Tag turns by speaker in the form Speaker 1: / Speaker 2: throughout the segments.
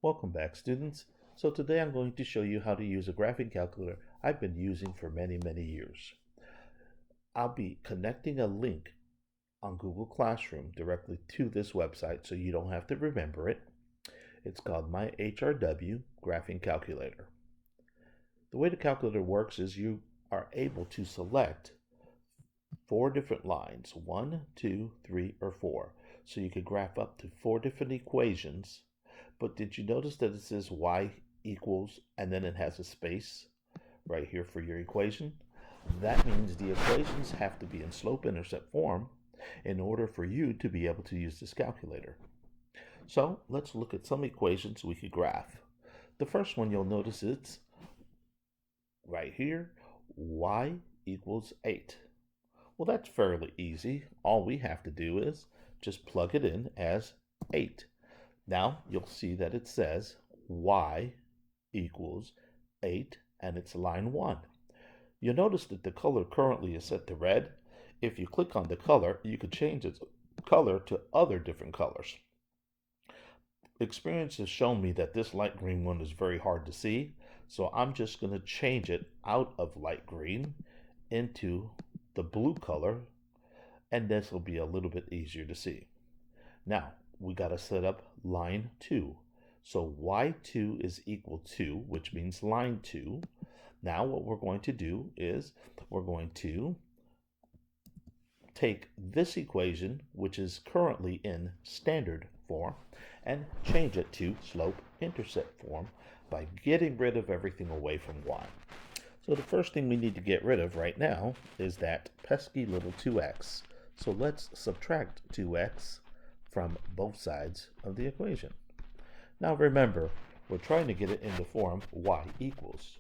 Speaker 1: Welcome back, students. So today I'm going to show you how to use a graphing calculator I've been using for many years. I'll be connecting a link on Google Classroom directly to this website so you don't have to remember it. It's called My HRW Graphing Calculator. The way the calculator works is you are able to select 4 different lines, 1, 2, 3, or 4. So you could graph up to 4 different equations. But did you notice that it says y equals and then it has a space right here for your equation? That means the equations have to be in slope-intercept form in order for you to be able to use this calculator. So let's look at some equations we could graph. The first one you'll notice it's right here, y equals 8. Well, that's fairly easy. All we have to do is just plug it in as 8. Now you'll see that it says y equals 8 and it's line 1. You'll notice that the color currently is set to red. If you click on the color, you could change its color to other different colors. Experience has shown me that this light green one is very hard to see, so I'm just going to change it out of light green into the blue color, and this will be a little bit easier to see. Now, we got to set up line 2. So y2 is equal to, which means line 2. Now what we're going to do is we're going to take this equation, which is currently in standard form, and change it to slope-intercept form by getting rid of everything away from y. So the first thing we need to get rid of right now is that pesky little 2x. So let's subtract 2x from both sides of the equation. Now remember, we're trying to get it in the form y equals.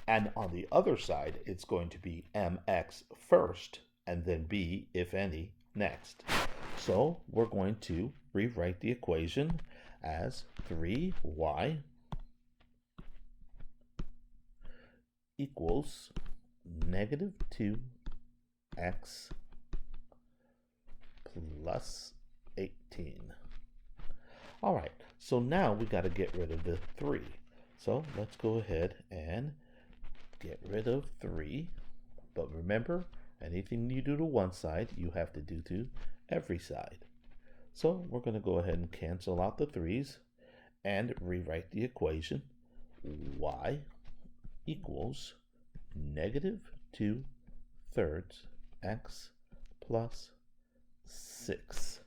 Speaker 1: And on the other side, it's going to be mx first, and then b, if any, next. So we're going to rewrite the equation as 3y equals negative 2x plus 18. All right, so now we got to get rid of the 3. So let's go ahead and get rid of 3. But remember, anything you do to one side, you have to do to every side. So we're going to go ahead and cancel out the 3's and rewrite the equation. Y equals negative 2 thirds x plus 6.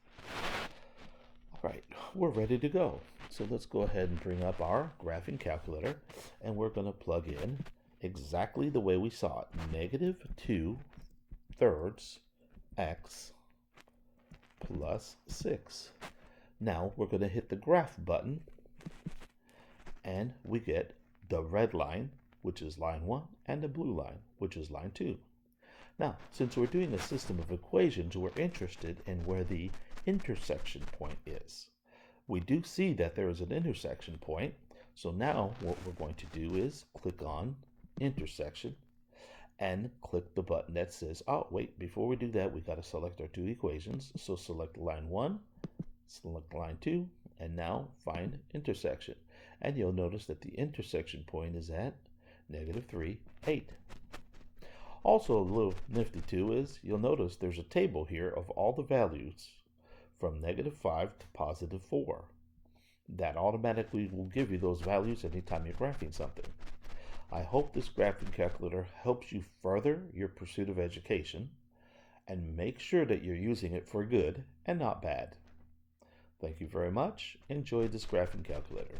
Speaker 1: All right, we're ready to go. So let's go ahead and bring up our graphing calculator, and we're going to plug in exactly the way we saw it. Negative 2 thirds x plus 6. Now we're going to hit the graph button, and we get the red line, which is line 1, and the blue line, which is line 2. Now, since we're doing a system of equations, we're interested in where the intersection point is. We do see that there is an intersection point, so now what we're going to do is click on intersection and click the button that says, oh wait, before we do that, we got to select our 2 equations. So select line 1, select line 2, and now find intersection. And you'll notice that the intersection point is at negative 3, 8. Also, a little nifty too is you'll notice there's a table here of all the values from negative 5 to positive 4. That automatically will give you those values anytime you're graphing something. I hope this graphing calculator helps you further your pursuit of education, and make sure that you're using it for good and not bad. Thank you very much. Enjoy this graphing calculator.